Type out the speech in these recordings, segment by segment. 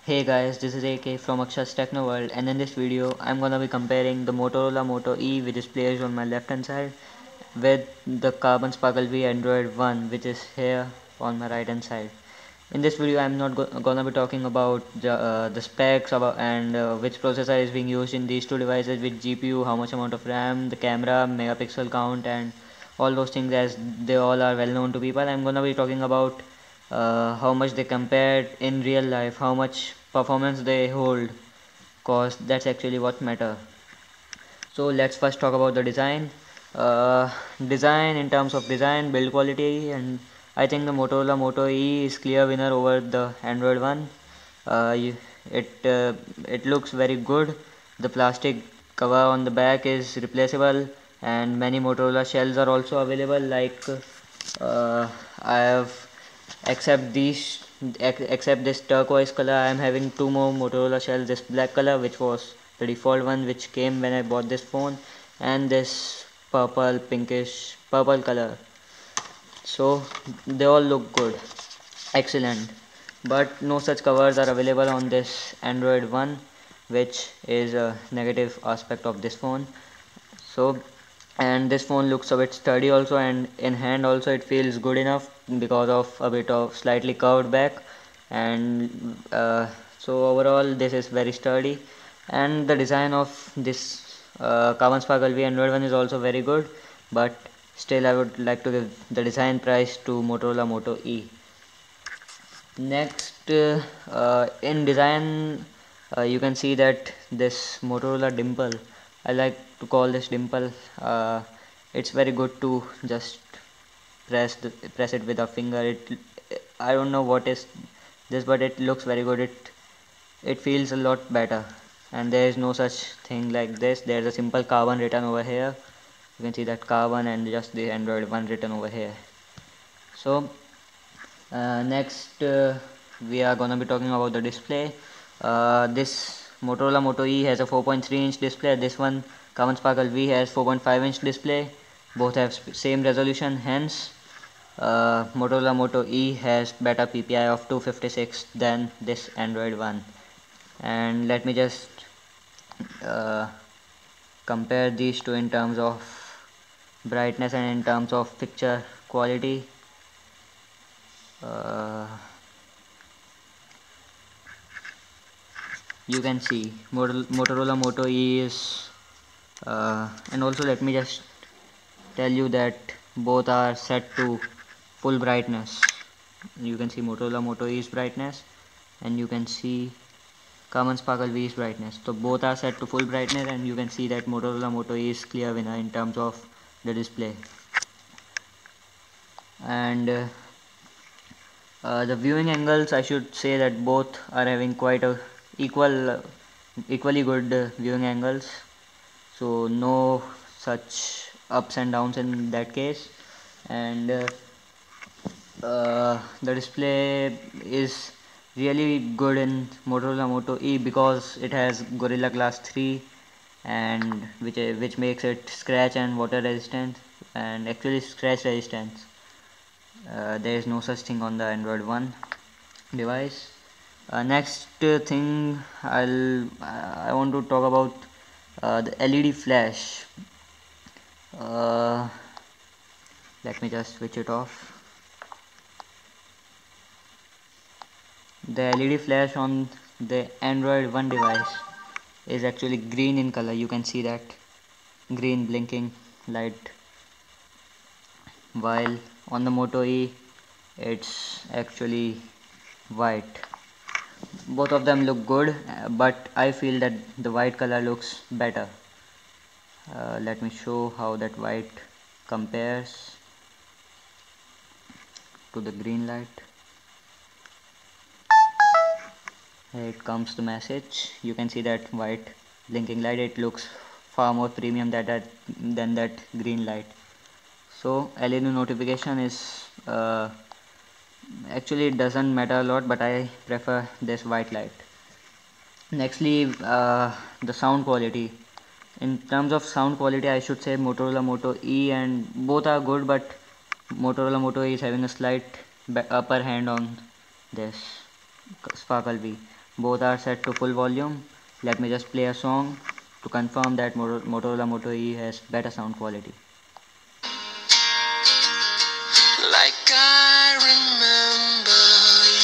Hey guys, this is AK from Aksha's Techno World, and in this video I'm gonna be comparing the Motorola Moto E, which is placed on my left hand side, with the Carbon Sparkle V Android 1, which is here on my right hand side. In this video I'm not gonna be talking about the specs about and which processor is being used in these two devices, which GPU, how much amount of RAM, the camera, megapixel count, and all those things, as they all are well known to people. I'm gonna be talking about how much they compared in real life, how much performance they hold, cause that's actually what matter. So let's first talk about the design. Design, in terms of design, build quality, and I think the Motorola Moto E is clear winner over the Android one. uh, you, it looks very good. The plastic cover on the back is replaceable, and many Motorola shells are also available, like I have except these except this turquoise color, I am having two more Motorola shells, this black color which was the default one which came when I bought this phone, and this pinkish purple color. So they all look good, excellent, but no such covers are available on this Android one, which is a negative aspect of this phone. So, and this phone looks a bit sturdy also, and in hand also it feels good enough because of a bit of slightly curved back, and so overall this is very sturdy. And the design of this Carbon Sparkle V Android one is also very good, but still I would like to give the design prize to Motorola Moto E. Next, in design, you can see that this Motorola dimple, I like to call this dimple, it's very good to just press it with a finger. I don't know what is this, but it looks very good. It feels a lot better, and there is no such thing like this. There is a simple carbon written over here. You can see that carbon and just the Android one written over here. So next, we are gonna be talking about the display. This Motorola Moto E has a 4.3-inch display. This one, Carbon Sparkle V, has 4.5-inch display. Both have same resolution. Hence, Motorola Moto E has better PPI of 256 than this Android one. And let me just uh, compare these two in terms of brightness and in terms of picture quality. Uh, you can see Motorola Moto E is and also let me just tell you that both are set to full brightness. You can see Motorola Moto E's brightness, and you can see Carbon Sparkle V's brightness. So both are set to full brightness, and you can see that Motorola Moto E is clear winner in terms of the display. And the viewing angles, I should say that both are having quite a equally good viewing angles, so no such ups and downs in that case. And the display is really good in Motorola Moto E because it has Gorilla Glass 3, and which makes it scratch and water resistant, and actually scratch resistant. There is no such thing on the Android one device. Next thing I want to talk about the LED flash. uh, Let me just switch it off. The LED flash on the Android one device is actually green in color. You can see that green blinking light, while on the Moto E it's actually white. Both of them look good, but I feel that the white color looks better. Let me show how that white compares to the green light. Here it comes the message. You can see that white blinking light. It looks far more premium than that green light. So LED notification is actually it doesn't matter a lot, but I prefer this white light. Nextly, the sound quality. In terms of sound quality, I should say Motorola Moto E, and both are good, but Motorola Moto E is having a slight upper hand on this Sparkle V. both are set to full volume. Let me just play a song to confirm that Motorola Moto E has better sound quality. Like I remember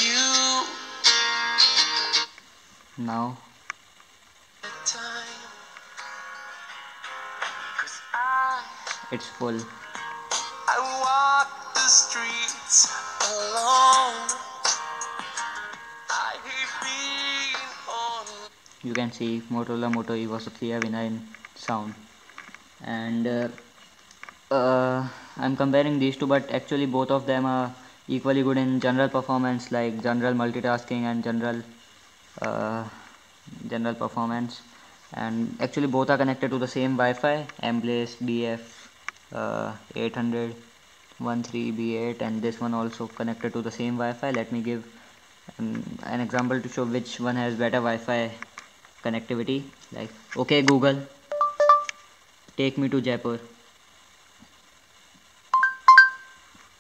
you. Now it's full. I walk the streets alone. I hate being on. You can see Motorola Moto E was a clear winner in sound, and I'm comparing these two, but actually both of them are equally good in general performance, like general multitasking and uh, general performance. And actually both are connected to the same Wi-Fi, Emblaze BF 800 13B8, and this one also connected to the same Wi-Fi. Let me give an example to show which one has better Wi-Fi connectivity. Like, okay Google, take me to Jaipur.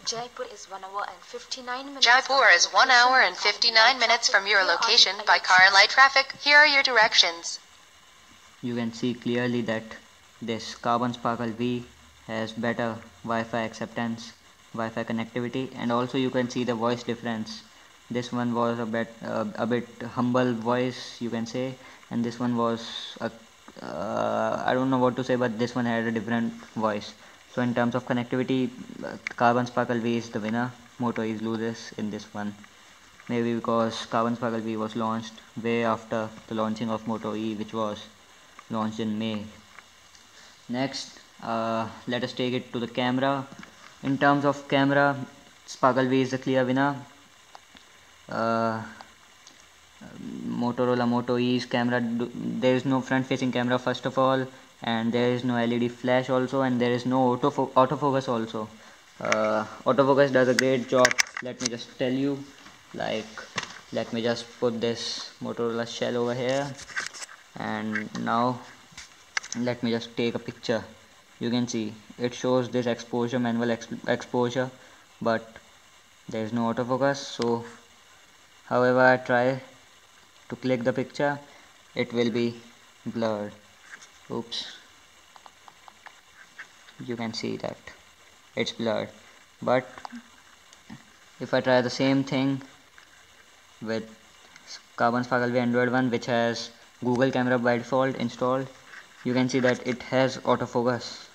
Jaipur is 1 hour and 59 minutes. Jaipur is 1 hour and 59 minutes from your location by car and light traffic. Here are your directions. You can see clearly that this Carbon Sparkle V has better Wi-Fi acceptance, Wi-Fi connectivity, and also you can see the voice difference. This one was a bit humble voice, you can say, and this one was I don't know what to say, but this one had a different voice. So in terms of connectivity, Carbon Sparkle V is the winner. Moto is loses in this one. Maybe because Carbon Sparkle V was launched way after the launching of Moto E, which was launched in May. Next, let us take it to the camera. In terms of camera, Sparkle V is the clear winner. Uh, Motorola Moto E's camera, there is no front facing camera first of all, and there is no LED flash also, and there is no autofocus also. Autofocus does a great job, let me just tell you. Like, let me just put this Motorola shell over here, and now let me just take a picture. You can see it shows this exposure, manual exposure, but there is no autofocus. So however I try to click the picture, it will be blurred. Oops, you can see that it's blurred. But if I try the same thing with Carbon Sparkle V Android one, which has Google camera by default installed, you can see that it has autofocus.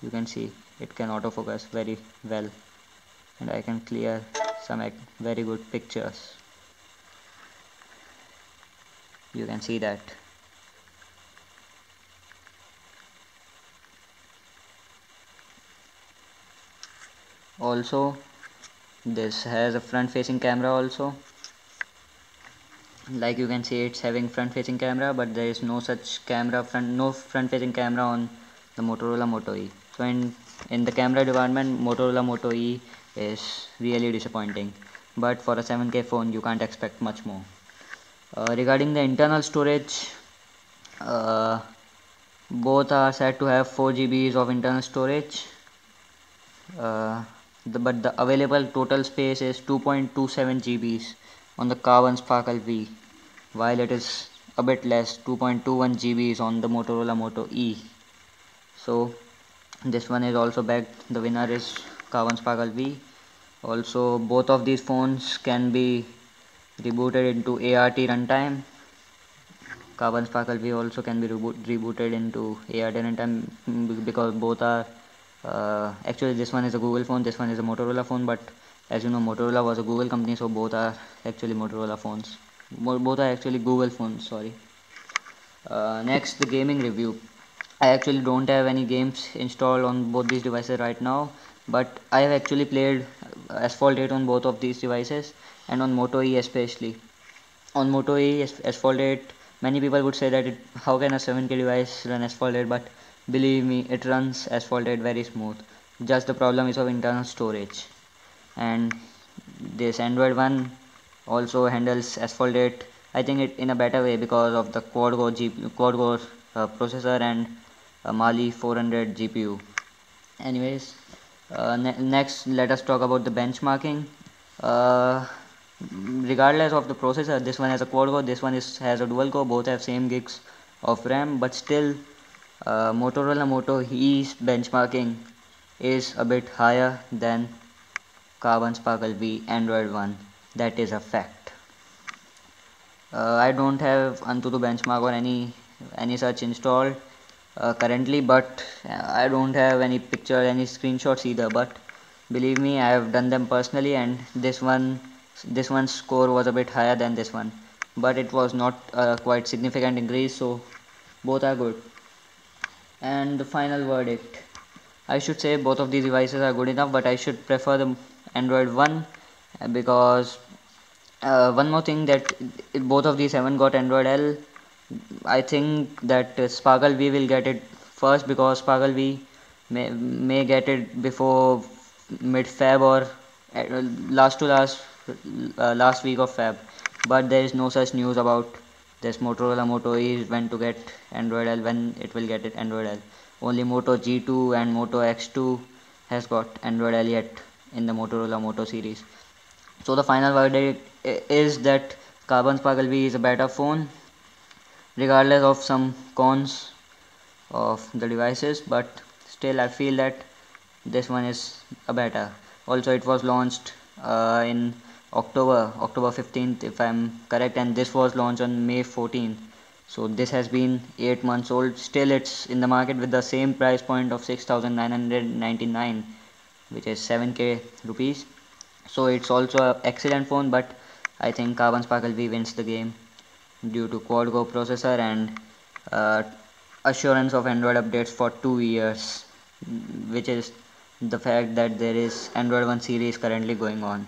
You can see it can autofocus very well, and I can clear some very good pictures. You can see that. Also, this has a front facing camera also. Like you can see, it's having front facing camera, but there is no such camera, no front facing camera on the Motorola Moto E. So in the camera department, Motorola Moto E is really disappointing, but for a 7K phone you can't expect much more. Regarding the internal storage, both are said to have 4 GB of internal storage, but the available total space is 2.27 GB on the Carbon Sparkle V, while it is a bit less, 2.21 GB on the Motorola Moto E. So this one is also back. The winner is Carbon Sparkle V. Also, both of these phones can be rebooted into ART runtime. Carbon Sparkle V also can be rebooted into ART runtime, because both are actually this one is a Google phone, this one is a Motorola phone, but as you know, Motorola was a Google company, so both are actually Motorola phones. Both are actually Google phones, sorry. Next, the gaming review. I actually don't have any games installed on both these devices right now, but I have actually played Asphalt 8 on both of these devices, and on Moto E especially. On Moto E, Asphalt 8, many people would say that how can a 7K device run Asphalt 8, but believe me, it runs Asphalt 8 very smooth. Just the problem is of internal storage. And this Android one also handles Asphalt 8, I think it in a better way, because of the quad core processor and Mali 400 GPU. Anyways, next let us talk about the benchmarking. regardless of the processor, this one has a quad core, this one has a dual core, both have same gigs of RAM, but still Motorola Moto E's benchmarking is a bit higher than Carbon Sparkle V Android one. That is a fact. I don't have Antutu benchmark or any such installed currently, but I don't have any picture, any screenshots either. But believe me, I have done them personally, and this one's score was a bit higher than this one, but it was not a quite significant increase, so both are good. And the final verdict, I should say both of these devices are good enough, but I should prefer the Android one because one more thing that both of these haven't got Android L. I think that Sparkle V will get it first because Sparkle V may get it before mid Feb or last to last week of Feb. But there is no such news about this Motorola Moto E when to get Android L, when it will get it Android L. Only Moto G2 and Moto X2 has got Android L yet in the Motorola Moto series. So the final verdict is that Carbon Sparkle V is a better phone, regardless of some cons of the devices, but still I feel that this one is a better. Also, it was launched in October 15th, if I'm correct, and this was launched on May 14th. So this has been 8 months old. Still, it's in the market with the same price point of 6,999, which is 7k rupees. So it's also an excellent phone, but I think Carbon Sparkle V wins the game due to quad core processor and uh, assurance of Android updates for 2 years, which is the fact that there is Android 1 series currently going on.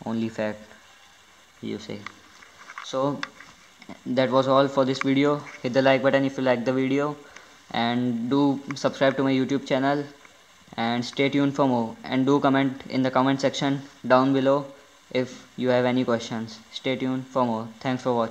Only fact, you say. So that was all for this video. Hit the like button if you like the video, and do subscribe to my YouTube channel, and stay tuned for more, and do comment in the comment section down below if you have any questions. Stay tuned for more. Thanks for watching.